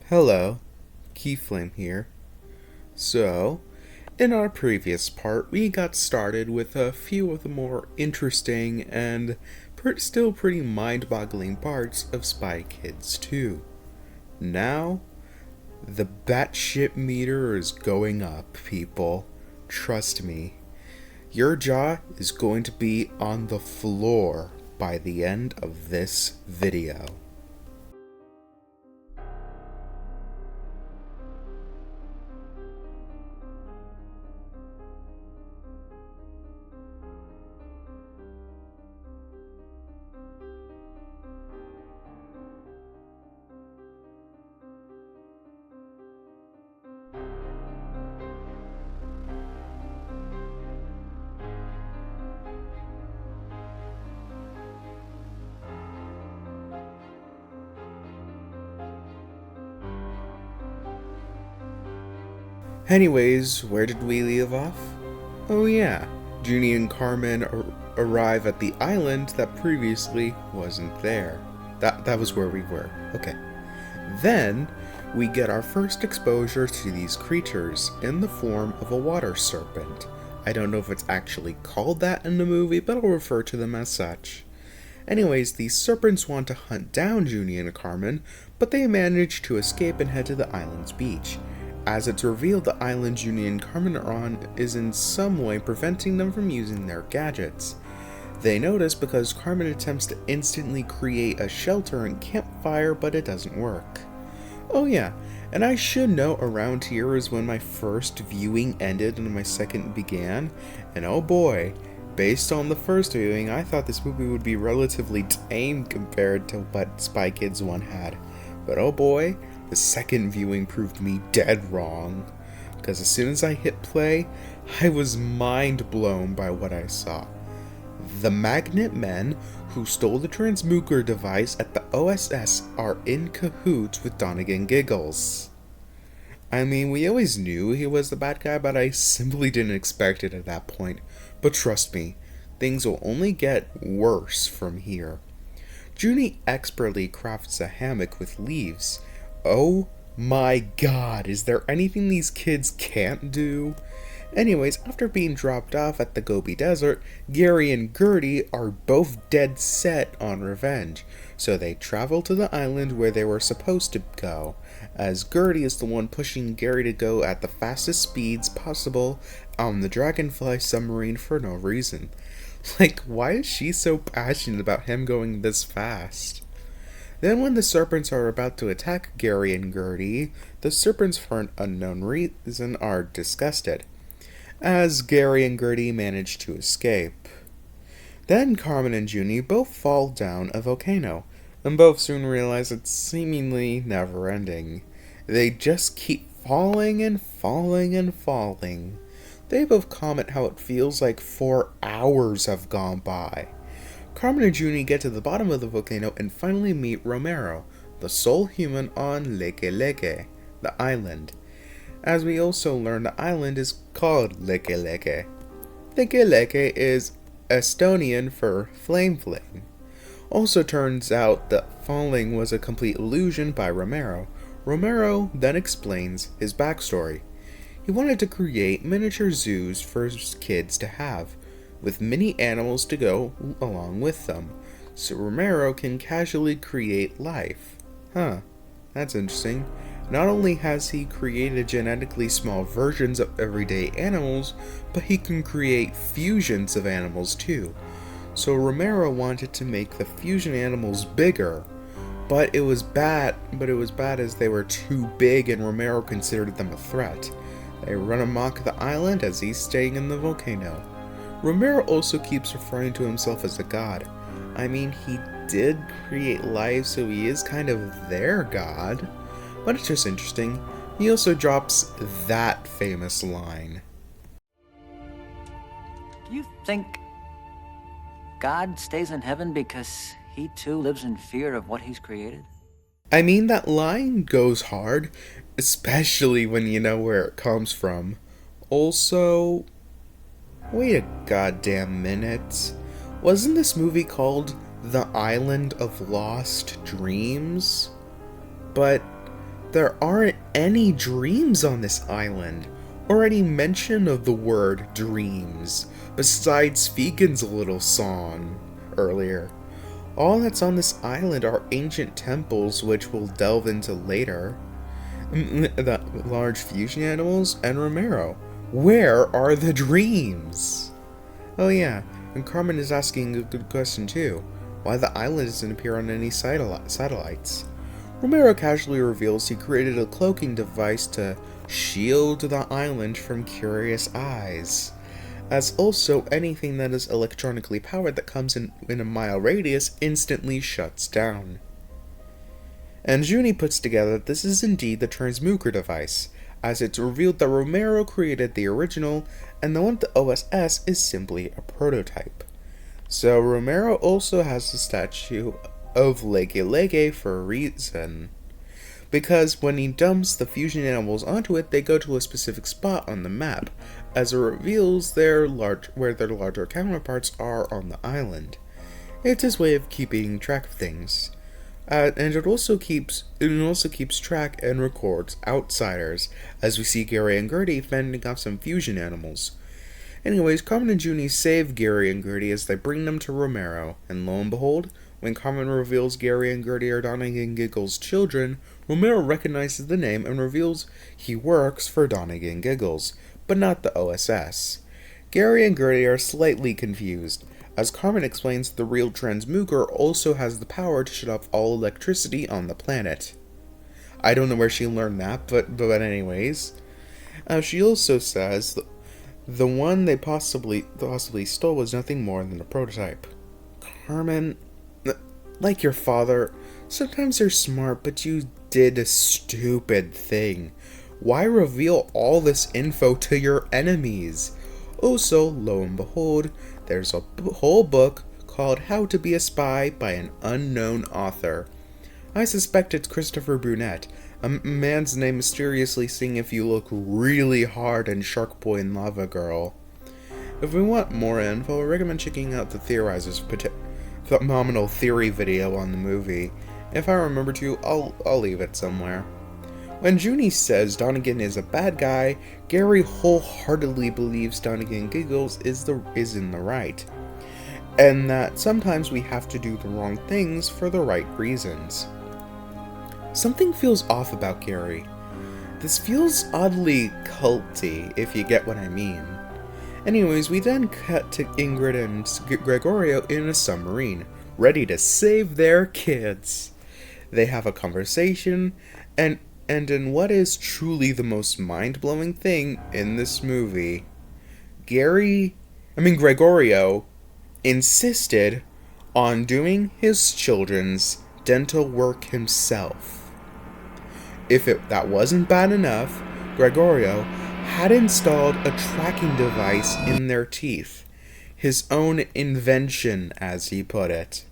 Hello, Keyflame here. So, in our previous part, we got started with a few of the more interesting and still pretty mind-boggling parts of Spy Kids 2. Now, the batshit meter is going up, people. Trust me. Your jaw is going to be on the floor by the end of this video. Anyways, where did we leave off? Oh yeah, Junie and Carmen arrive at the island that previously wasn't there. That was where we were. Okay. Then, we get our first exposure to these creatures in the form of a water serpent. I don't know if it's actually called that in the movie, but I'll refer to them as such. Anyways, these serpents want to hunt down Junie and Carmen, but they manage to escape and head to the island's beach. As it's revealed, the island Junie and Carmen are on is in some way preventing them from using their gadgets. They notice because Carmen attempts to instantly create a shelter and campfire, but it doesn't work. Oh yeah, and I should note around here is when my first viewing ended and my second began, and oh boy, based on the first viewing, I thought this movie would be relatively tame compared to what Spy Kids 1 had. But oh boy, the second viewing proved me dead wrong, because as soon as I hit play, I was mind blown by what I saw. The Magnet Men who stole the Transmooker device at the OSS are in cahoots with Donegan Giggles. I mean, we always knew he was the bad guy, but I simply didn't expect it at that point. But trust me, things will only get worse from here. Junie expertly crafts a hammock with leaves. Oh my god, is there anything these kids can't do? Anyways, after being dropped off at the Gobi Desert, Gary and Gertie are both dead set on revenge, so they travel to the island where they were supposed to go, as Gertie is the one pushing Gary to go at the fastest speeds possible on the Dragonfly submarine for no reason. Like, why is she so passionate about him going this fast? Then when the serpents are about to attack Gary and Gertie, the serpents for an unknown reason are disgusted, as Gary and Gertie manage to escape. Then Carmen and Junie both fall down a volcano, and both soon realize it's seemingly never ending. They just keep falling and falling and falling. They both comment how it feels like 4 hours have gone by. Carmen and Junie get to the bottom of the volcano and finally meet Romero, the sole human on Leke Leke, the island. As we also learn, the island is called Leke Leke. Leke Leke is Estonian for Flame Flame. Also turns out that falling was a complete illusion by Romero. Romero then explains his backstory. He wanted to create miniature zoos for his kids to have, with many animals to go along with them, so Romero can casually create life. Huh, that's interesting. Not only has he created genetically small versions of everyday animals, but he can create fusions of animals too. So Romero wanted to make the fusion animals bigger, but it was bad as they were too big and Romero considered them a threat. They run amok the island as he's staying in the volcano. Romero also keeps referring to himself as a god. I mean, he did create life, so he is kind of their god. But it's just interesting. He also drops that famous line. Do you think God stays in heaven because he too lives in fear of what he's created? I mean, that line goes hard, especially when you know where it comes from. Also, wait a goddamn minute. Wasn't this movie called The Island of Lost Dreams? But there aren't any dreams on this island, or any mention of the word dreams, besides Figen's little song earlier. All that's on this island are ancient temples, which we'll delve into later, the large fusion animals, and Romero. Where are the dreams? Oh yeah, and Carmen is asking a good question too. Why the island doesn't appear on any satellites? Romero casually reveals he created a cloaking device to shield the island from curious eyes, as also anything that is electronically powered that comes in a mile radius instantly shuts down. And Junie puts together that this is indeed the Transmuker device, as it's revealed that Romero created the original, and the one at the OSS is simply a prototype. So Romero also has the statue of Lege Lege for a reason. Because when he dumps the fusion animals onto it, they go to a specific spot on the map, as it reveals where their larger counterparts are on the island. It's his way of keeping track of things. And it also keeps track and records outsiders, as we see Gary and Gertie fending off some fusion animals. Anyways, Carmen and Junie save Gary and Gertie as they bring them to Romero, and lo and behold, when Carmen reveals Gary and Gertie are Donegan Giggles' children, Romero recognizes the name and reveals he works for Donegan Giggles, but not the OSS. Gary and Gertie are slightly confused, as Carmen explains the real Transmuker also has the power to shut off all electricity on the planet. I don't know where she learned that, but anyways. She also says the one they possibly stole was nothing more than a prototype. Carmen, like your father, sometimes you're smart, but you did a stupid thing. Why reveal all this info to your enemies? Also, lo and behold, there's a whole book called How to Be a Spy by an unknown author. I suspect it's Christopher Brunette, a man's name mysteriously sing If You Look Really Hard in Shark Boy and Lava Girl. If we want more info, I recommend checking out the Theorizer's phenomenal theory video on the movie. If I remember to, I'll leave it somewhere. When Junie says Donegan is a bad guy, Gary wholeheartedly believes Donegan Giggles is in the right, and that sometimes we have to do the wrong things for the right reasons. Something feels off about Gary. This feels oddly culty, if you get what I mean. Anyways, we then cut to Ingrid and Gregorio in a submarine, ready to save their kids. They have a conversation, and in what is truly the most mind-blowing thing in this movie, Gregorio insisted on doing his children's dental work himself. If that wasn't bad enough, Gregorio had installed a tracking device in their teeth, his own invention, as he put it.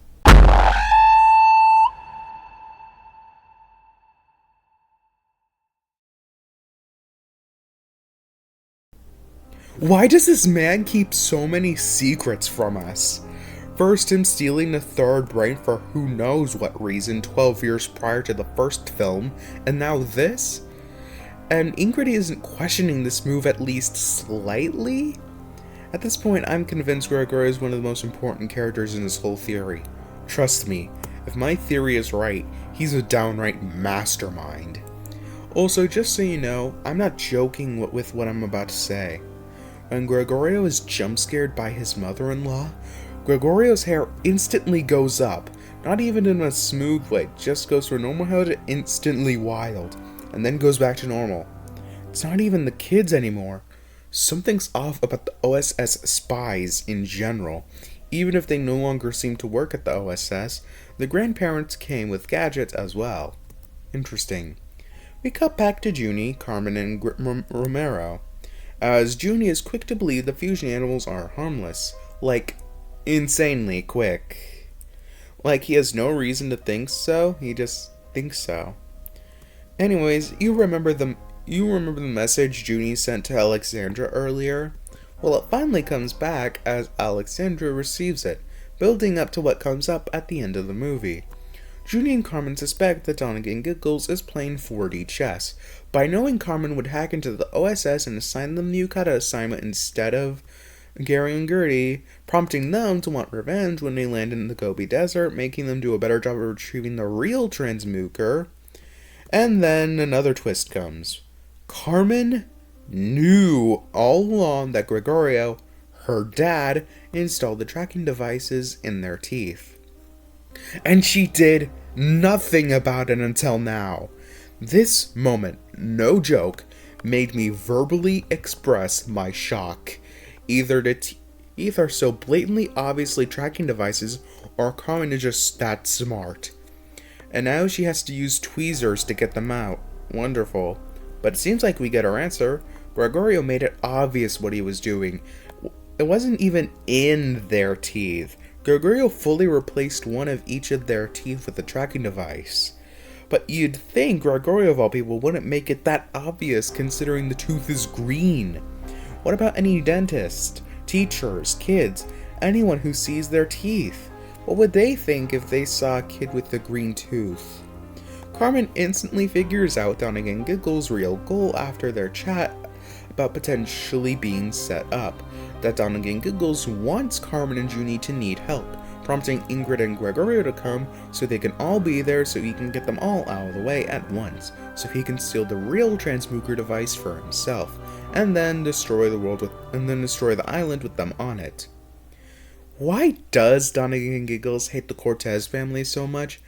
Why does this man keep so many secrets from us? First, him stealing the third brain for who knows what reason 12 years prior to the first film, and now this? And Ingrid isn't questioning this move at least slightly? At this point, I'm convinced Gregorio is one of the most important characters in this whole theory. Trust me, if my theory is right, he's a downright mastermind. Also, just so you know, I'm not joking with what I'm about to say. When Gregorio is jump-scared by his mother-in-law, Gregorio's hair instantly goes up, not even in a smooth way, just goes from normal hair to instantly wild, and then goes back to normal. It's not even the kids anymore. Something's off about the OSS spies in general. Even if they no longer seem to work at the OSS, the grandparents came with gadgets as well. Interesting. We cut back to Junie, Carmen, and Romero, as Junie is quick to believe the fusion animals are harmless, like, insanely quick. Like he has no reason to think so, he just thinks so. Anyways, you remember the message Junie sent to Alexandra earlier? Well, it finally comes back as Alexandra receives it, building up to what comes up at the end of the movie. Junie and Carmen suspect that Donegan Giggles is playing 4D chess by knowing Carmen would hack into the OSS and assign them the Yukata assignment instead of Gary and Gertie, prompting them to want revenge when they land in the Gobi Desert, making them do a better job of retrieving the real Transmuker. And then another twist comes. Carmen knew all along that Gregorio, her dad, installed the tracking devices in their teeth. And she did nothing about it until now. This moment, no joke, made me verbally express my shock. Either so blatantly obviously tracking devices, or Carmen is just that smart. And now she has to use tweezers to get them out. Wonderful. But it seems like we get our answer. Gregorio made it obvious what he was doing. It wasn't even in their teeth. Gregorio fully replaced one of each of their teeth with a tracking device. But you'd think Gregorio of all people wouldn't make it that obvious considering the tooth is green. What about any dentist, teachers, kids, anyone who sees their teeth? What would they think if they saw a kid with a green tooth? Carmen instantly figures out Donegan Giggles' real goal after their chat about potentially being set up, that Donegan Giggles wants Carmen and Junie to need help, prompting Ingrid and Gregorio to come so they can all be there so he can get them all out of the way at once, so he can steal the real Transmuker device for himself, and then destroy the island with them on it. Why does Donegan Giggles hate the Cortez family so much?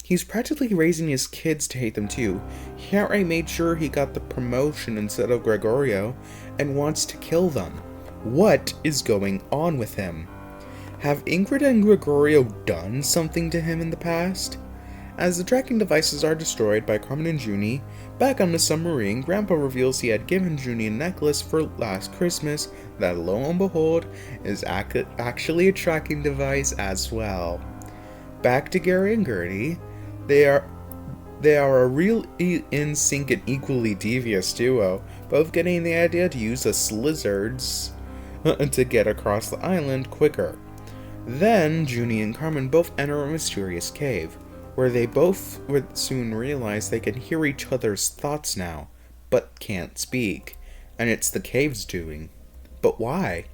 He's practically raising his kids to hate them too. He outright made sure he got the promotion instead of Gregorio, and wants to kill them. What is going on with him? Have Ingrid and Gregorio done something to him in the past? As the tracking devices are destroyed by Carmen and Junie, back on the submarine, Grandpa reveals he had given Junie a necklace for last Christmas that, lo and behold, is actually a tracking device as well. Back to Gary and Gertie. They are a real in sync and equally devious duo, both getting the idea to use the Slizzards to get across the island quicker. Then Junie and Carmen both enter a mysterious cave, where they both would soon realize they can hear each other's thoughts now, but can't speak, and it's the cave's doing. But why?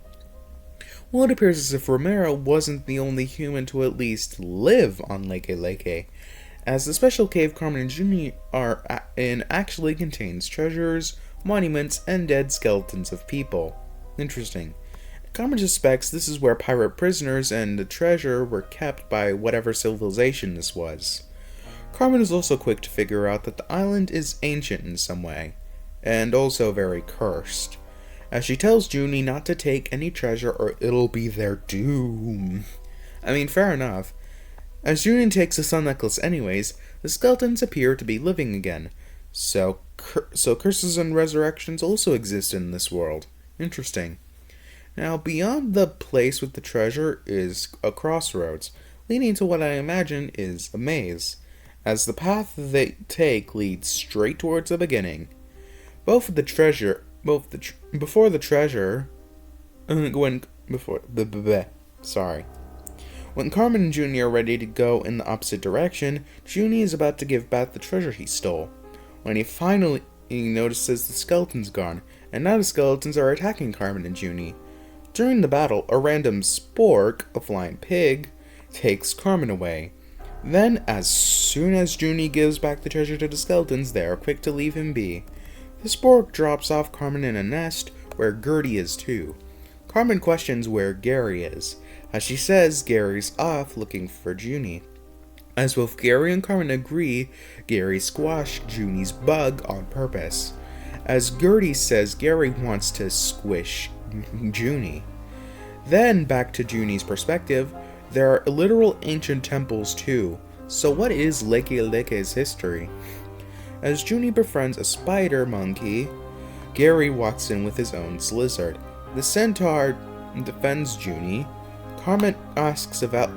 Well, it appears as if Romero wasn't the only human to at least live on Leke Leke, as the special cave Carmen and Junie are in actually contains treasures, monuments, and dead skeletons of people. Interesting. Carmen suspects this is where pirate prisoners and the treasure were kept by whatever civilization this was. Carmen is also quick to figure out that the island is ancient in some way, and also very cursed, as she tells Junie not to take any treasure or it'll be their doom. I mean, fair enough. As Junie takes the sun necklace anyways, the skeletons appear to be living again, so curses and resurrections also exist in this world. Interesting. Now, beyond the place with the treasure is a crossroads, leading to what I imagine is a maze, as the path they take leads straight towards the beginning. When Carmen and Junie are ready to go in the opposite direction, Junie is about to give back the treasure he stole, when he finally notices the skeleton's gone, and now the skeletons are attacking Carmen and Junie. During the battle, a random spork, a flying pig, takes Carmen away. Then, as soon as Junie gives back the treasure to the skeletons, they are quick to leave him be. The spork drops off Carmen in a nest, where Gertie is too. Carmen questions where Gary is, as she says Gary's off looking for Junie. As both Gary and Carmen agree, Gary squashed Junie's bug on purpose, as Gertie says Gary wants to squish Junie. Then, back to Junie's perspective, there are literal ancient temples too, so what is Leke Leke's history? As Junie befriends a spider monkey, Gary walks in with his own Slizzard. The centaur defends Junie. Carmen asks about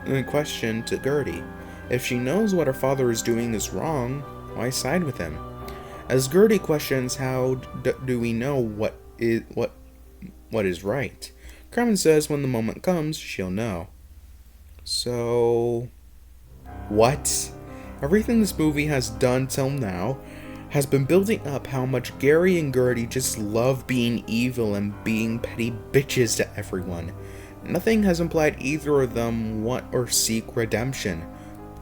a question to Gertie. If she knows what her father is doing is wrong, why side with him? As Gertie questions how do we know what is right, Carmen says when the moment comes, she'll know. So, What? Everything this movie has done till now has been building up how much Gary and Gertie just love being evil and being petty bitches to everyone. Nothing has implied either of them want or seek redemption.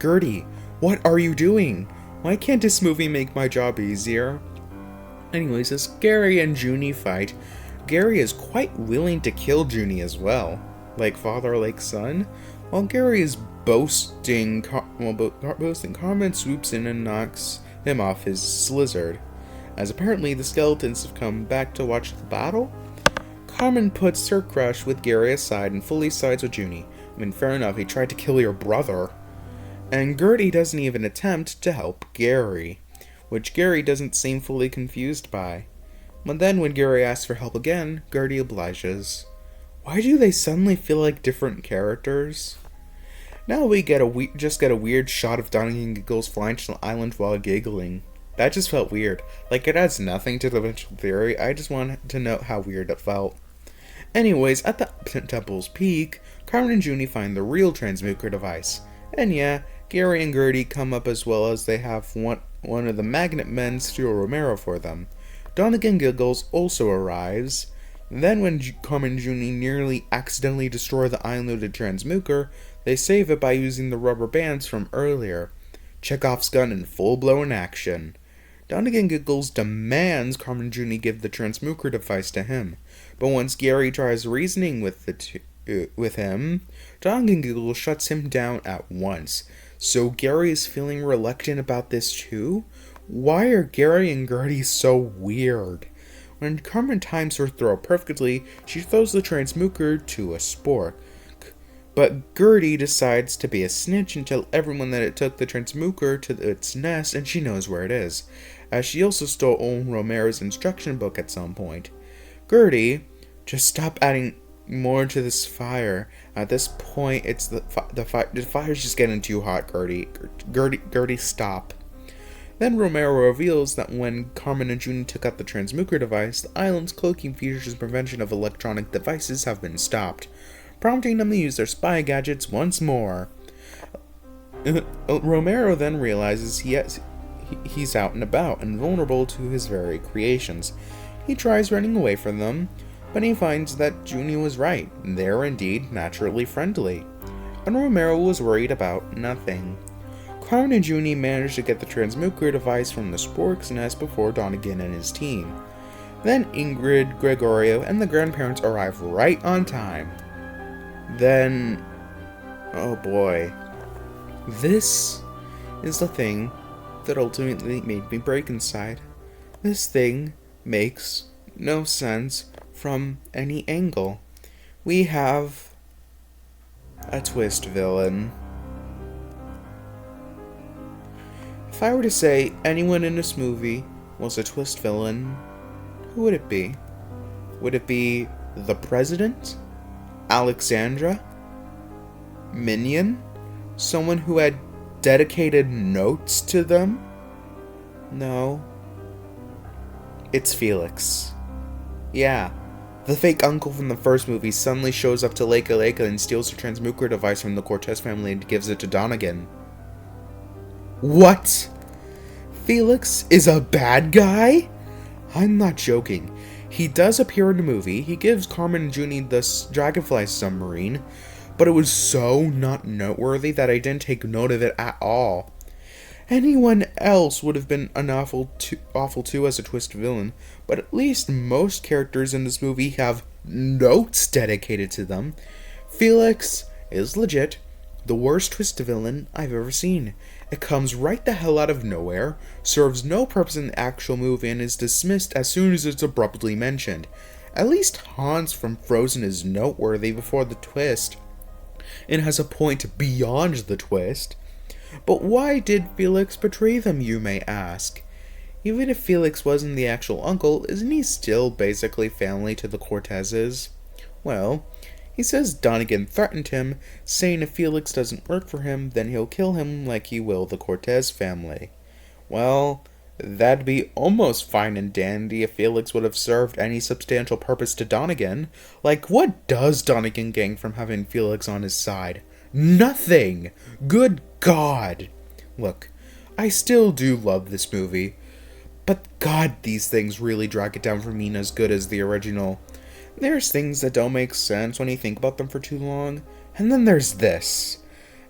Gertie, what are you doing? Why can't this movie make my job easier? Anyways, as Gary and Junie fight, Gary is quite willing to kill Junie as well. Like father, like son. While Gary is boasting, Carmen swoops in and knocks him off his slizzard. As apparently the skeletons have come back to watch the battle, Carmen puts her crush with Gary aside and fully sides with Junie. I mean, fair enough, he tried to kill your brother. And Gertie doesn't even attempt to help Gary, which Gary doesn't seem fully confused by. But then when Gary asks for help again, Gertie obliges. Why do they suddenly feel like different characters? Now we get a weird shot of Donegan Giggles flying to the island while giggling. That just felt weird. Like, it adds nothing to the eventual theory, I just wanted to note how weird it felt. Anyways, at the temple's peak, Carmen and Junie find the real Transmuker device. And yeah, Gary and Gertie come up as well as they have one of the magnet men steal Romero for them. Donegan Giggles also arrives. Then when Carmen and Junie nearly accidentally destroy the unloaded Transmuker, they save it by using the rubber bands from earlier. Chekhov's gun in full-blown action. Donegan Giggles demands Carmen and Junie give the Transmuker device to him, but once Gary tries reasoning with him, Donegan Giggles shuts him down at once. So Gary is feeling reluctant about this too? Why are Gary and Gertie so weird? When Carmen times her throw perfectly, she throws the Transmuker to a spork. But Gertie decides to be a snitch and tell everyone that it took the Transmuker to its nest and she knows where it is, as she also stole old Romero's instruction book at some point. Gertie, just stop adding more to this fire. At this point, it's the fire's just getting too hot, Gertie. Gertie, stop. Then Romero reveals that when Carmen and Junie took out the Transmuker device, the island's cloaking features and prevention of electronic devices have been stopped, prompting them to use their spy gadgets once more. Romero then realizes he's out and about and vulnerable to his very creations. He tries running away from them, but he finds that Junie was right. They're indeed naturally friendly. And Romero was worried about nothing. Carmen and Junie manage to get the Transmuker device from the spork's nest before Donegan and his team. Then Ingrid, Gregorio, and the grandparents arrive right on time. Then, oh boy, this is the thing that ultimately made me break inside. This thing makes no sense from any angle. We have a twist villain. If I were to say anyone in this movie was a twist villain, who would it be? Would it be the President? Alexandra? Minion? Someone who had dedicated notes to them? No. It's Felix. Yeah, the fake uncle from the first movie suddenly shows up to Leka Leka and steals the Transmuker device from the Cortez family and gives it to Donegan. What? Felix is a bad guy? I'm not joking. He does appear in the movie, he gives Carmen and Junie the Dragonfly submarine, but it was so not noteworthy that I didn't take note of it at all. Anyone else would have been an awful too as a twist villain, but at least most characters in this movie have notes dedicated to them. Felix is legit the worst twist villain I've ever seen. It comes right the hell out of nowhere, serves no purpose in the actual movie, and is dismissed as soon as it's abruptly mentioned. At least Hans from Frozen is noteworthy before the twist, and has a point beyond the twist. But why did Felix betray them, you may ask? Even if Felix wasn't the actual uncle, isn't he still basically family to the Cortezes? Well, he says Donegan threatened him, saying if Felix doesn't work for him, then he'll kill him like he will the Cortez family. Well, that'd be almost fine and dandy if Felix would have served any substantial purpose to Donegan. Like, what does Donegan gain from having Felix on his side? Nothing! Good God! Look, I still do love this movie, but God, these things really drag it down for me as good as the original. There's things that don't make sense when you think about them for too long, and then there's this.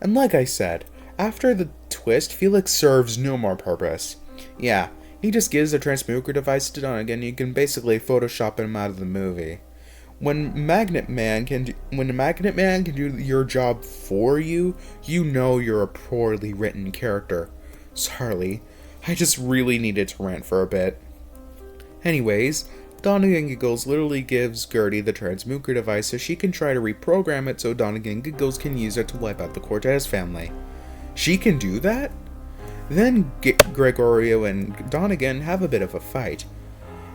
And like I said, after the twist, Felix serves no more purpose. Yeah, he just gives a transmuter device to Donegan and you can basically Photoshop him out of the movie. When Magnet Man can do your job for you, you know you're a poorly written character. Sorry, I just really needed to rant for a bit. Anyways, Donegan Giggles literally gives Gertie the transmuter device so she can try to reprogram it so Donegan Giggles can use it to wipe out the Cortez family. She can do that? Then Gregorio and Donegan have a bit of a fight,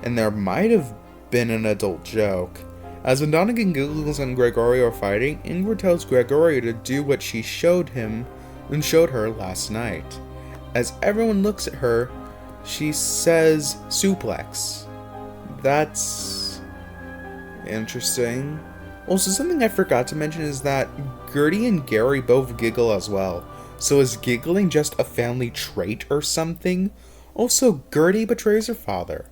and there might have been an adult joke. As when Donegan Giggles and Gregorio are fighting, Ingrid tells Gregorio to do what she showed her last night. As everyone looks at her, she says suplex. That's interesting. Also, something I forgot to mention is that Gertie and Gary both giggle as well. So is giggling just a family trait or something? Also, Gertie betrays her father.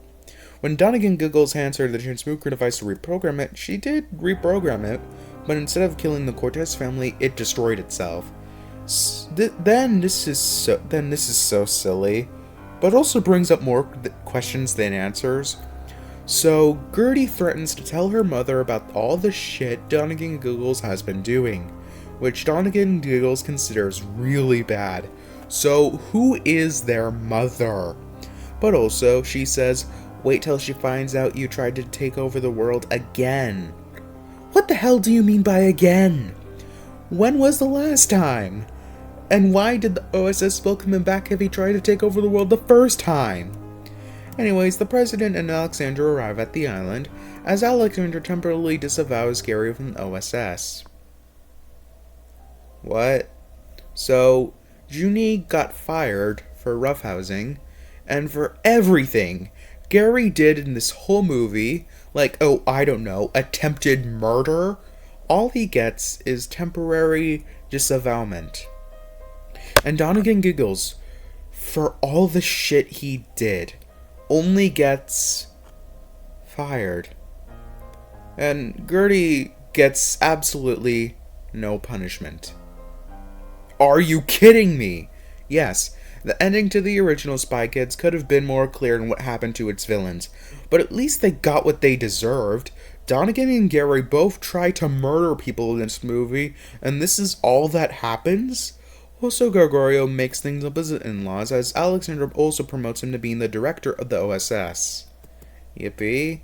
When Donegan Giggles hands her the transmuter device to reprogram it, she did reprogram it, but instead of killing the Cortez family, it destroyed itself. Then this is so silly, but also brings up more questions than answers. So, Gertie threatens to tell her mother about all the shit Donegan Giggles has been doing, which Donegan Giggles considers really bad. So, who is their mother? But also, she says, wait till she finds out you tried to take over the world again. What the hell do you mean by again? When was the last time? And why did the OSS welcome him back if he tried to take over the world the first time? Anyways, the President and Alexandra arrive at the island, as Alexandra temporarily disavows Gary from the OSS. What? So, Junie got fired for roughhousing, and for everything Gary did in this whole movie, like, attempted murder, all he gets is temporary disavowment. And Donegan Giggles, for all the shit he did, only gets fired. And Gertie gets absolutely no punishment. Are you kidding me? Yes, the ending to the original Spy Kids could have been more clear in what happened to its villains, but at least they got what they deserved. Donegan and Gary both try to murder people in this movie, and this is all that happens? Also, Gregorio makes things up as in-laws, as Alexandra also promotes him to being the director of the OSS. Yippee.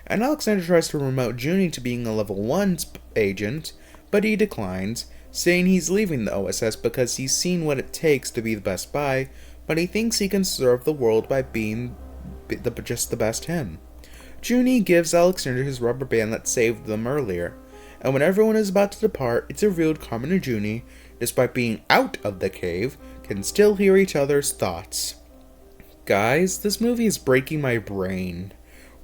And Alexandra tries to promote Junie to being a level 1 agent, but he declines, saying he's leaving the OSS because he's seen what it takes to be the best spy, but he thinks he can serve the world by being just the best him. Junie gives Alexandra his rubber band that saved them earlier, and when everyone is about to depart, it's revealed Carmen and Junie, despite being out of the cave, can still hear each other's thoughts. Guys, this movie is breaking my brain.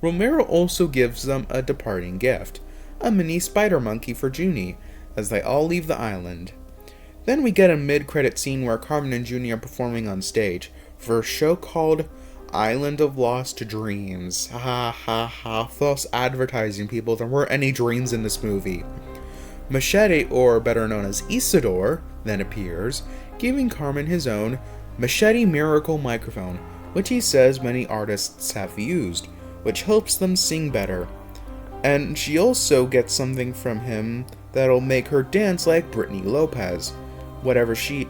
Romero also gives them a departing gift, a mini spider monkey for Junie, as they all leave the island. Then we get a mid-credit scene where Carmen and Junie are performing on stage for a show called Island of Lost Dreams. Ha ha ha, false advertising, people. There weren't any dreams in this movie. Machete, or better known as Isidore, then appears, giving Carmen his own Machete Miracle microphone, which he says many artists have used, which helps them sing better. And she also gets something from him that'll make her dance like Britney Lopez, whoever she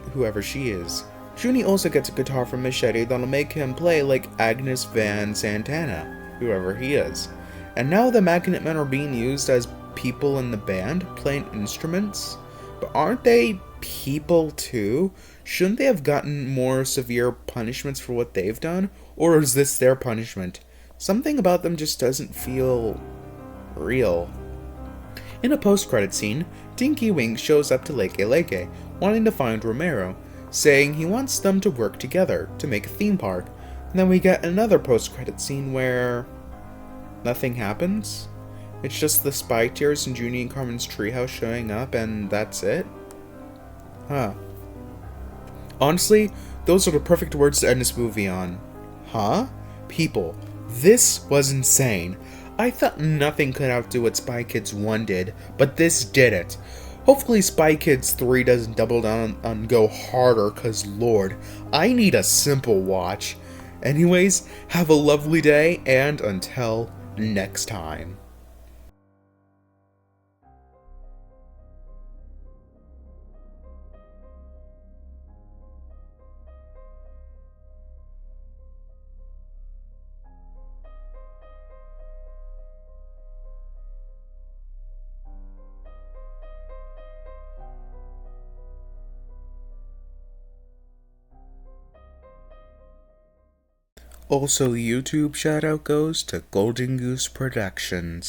is. Junie also gets a guitar from Machete that'll make him play like Agnes Van Santana, whoever he is. And now the Magnet Men are being used as people in the band, playing instruments. But aren't they people too? Shouldn't they have gotten more severe punishments for what they've done? Or is this their punishment? Something about them just doesn't feel real. In a post-credit scene, Tinky Winks shows up to Leke Leke, wanting to find Romero, saying he wants them to work together to make a theme park. And then we get another post-credit scene where nothing happens. It's just the Spy Tears and Junie and Carmen's treehouse showing up, and that's it. Huh. Honestly, those are the perfect words to end this movie on. Huh? People, this was insane. I thought nothing could outdo what Spy Kids 1 did, but this did it. Hopefully Spy Kids 3 doesn't double down and go harder, cause lord, I need a simple watch. Anyways, have a lovely day, and until next time. Also, YouTube shoutout goes to Golden Goose Productions.